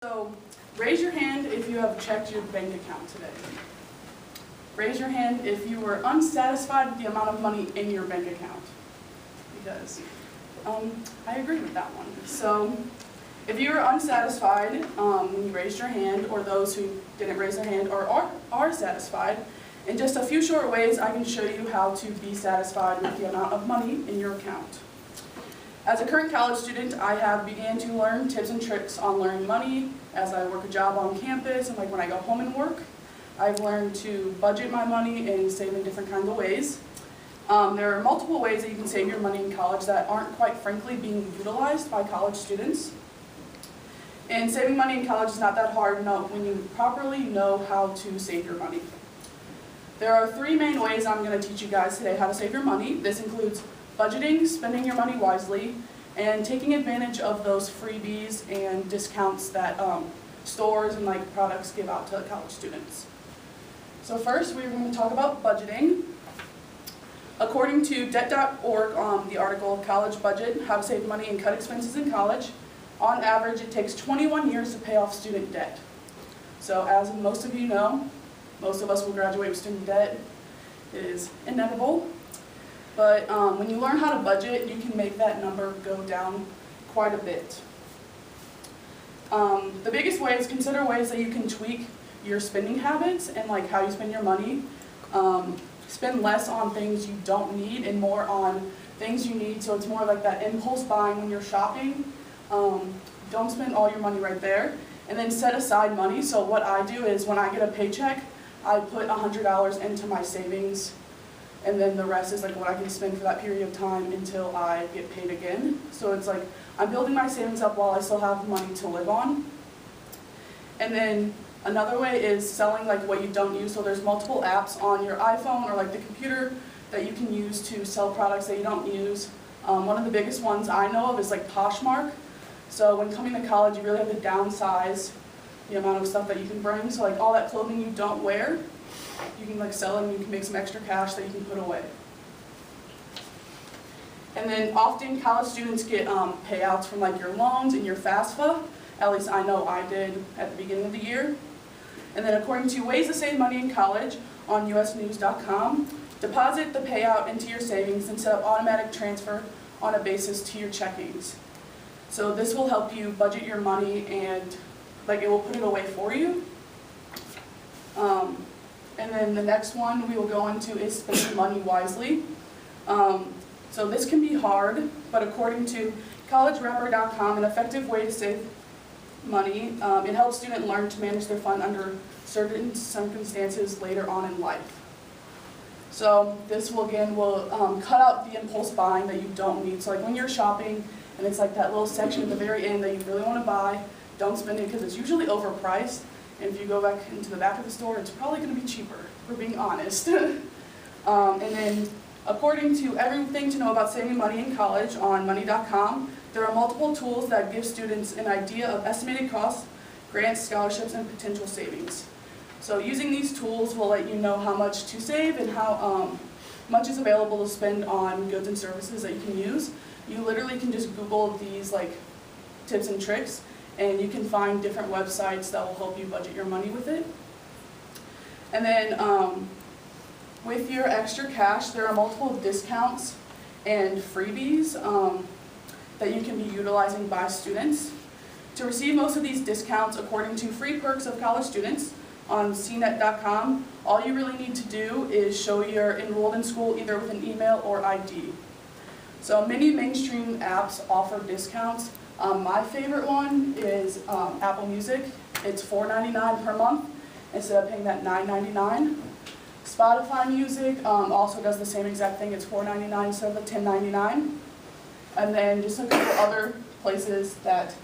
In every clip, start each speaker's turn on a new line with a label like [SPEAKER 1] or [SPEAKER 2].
[SPEAKER 1] So raise your hand if you have checked your bank account today. Raise your hand if you were unsatisfied with the amount of money in your bank account. Because I agree with that one. So if you were unsatisfied when you raised your hand, or those who didn't raise their hand or are satisfied, in just a few short ways I can show you how to be satisfied with the amount of money in your account. As a current college student, I have began to learn tips and tricks on learning money as I work a job on campus and when I go home and work. I've learned to budget my money and save in different kinds of ways. There are multiple ways that you can save your money in college that aren't quite frankly being utilized by college students. And saving money in college is not that hard when you properly know how to save your money. There are three main ways I'm going to teach you guys today how to save your money. This includes budgeting, spending your money wisely, and taking advantage of those freebies and discounts that stores and products give out to college students. So first, we're going to talk about budgeting. According to debt.org, the article College Budget, How to Save Money and Cut Expenses in College, on average it takes 21 years to pay off student debt. So as most of you know, most of us will graduate with student debt. It is inevitable. But when you learn how to budget, you can make that number go down quite a bit. The biggest way is consider ways that you can tweak your spending habits and how you spend your money. Spend less on things you don't need and more on things you need, so it's more like that impulse buying when you're shopping. Don't spend all your money right there. And then set aside money. So what I do is when I get a paycheck, I put $100 into my savings. And then the rest is what I can spend for that period of time until I get paid again. So it's I'm building my savings up while I still have money to live on. And then another way is selling what you don't use. So there's multiple apps on your iPhone or the computer that you can use to sell products that you don't use. One of the biggest ones I know of is Poshmark. So when coming to college, you really have to downsize the amount of stuff that you can bring. So all that clothing you don't wear, you can sell it and you can make some extra cash that you can put away. And then often college students get payouts from your loans and your FAFSA. At least I know I did at the beginning of the year. And then according to Ways to Save Money in College on usnews.com, deposit the payout into your savings and set up automatic transfer on a basis to your checkings. So this will help you budget your money and it will put it away for you. And then the next one we will go into is spending money wisely. So this can be hard, but according to collegerepper.com, an effective way to save money, it helps students learn to manage their fund under certain circumstances later on in life. So this will cut out the impulse buying that you don't need. So when you're shopping and it's that little section at the very end that you really want to buy, don't spend it because it's usually overpriced. And if you go back into the back of the store, it's probably going to be cheaper, if we're being honest. And then, according to Everything to Know About Saving Money in College on money.com, there are multiple tools that give students an idea of estimated costs, grants, scholarships, and potential savings. So using these tools will let you know how much to save and how much is available to spend on goods and services that you can use. You literally can just Google these tips and tricks, and you can find different websites that will help you budget your money with it. And then with your extra cash, there are multiple discounts and freebies that you can be utilizing by students. To receive most of these discounts, according to Free Perks of College Students on cnet.com, all you really need to do is show you're enrolled in school either with an email or ID. So many mainstream apps offer discounts. My favorite one is Apple Music. It's $4.99 per month instead of paying that $9.99. Spotify Music also does the same exact thing. It's $4.99 instead of the $10.99. And then just a couple other places that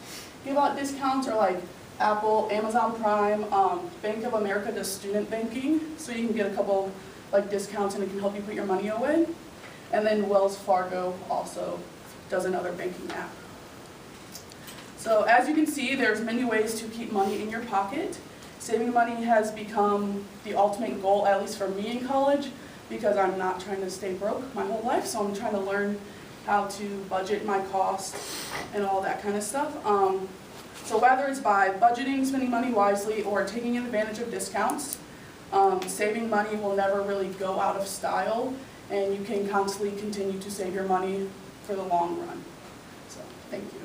[SPEAKER 1] give out discounts are Apple, Amazon Prime, Bank of America does student banking, so you can get a couple discounts and it can help you put your money away. And then Wells Fargo also does another banking app. So as you can see, there's many ways to keep money in your pocket. Saving money has become the ultimate goal, at least for me in college, because I'm not trying to stay broke my whole life, so I'm trying to learn how to budget my costs and all that kind of stuff. So whether it's by budgeting, spending money wisely, or taking advantage of discounts, saving money will never really go out of style, and you can constantly continue to save your money for the long run. So, thank you.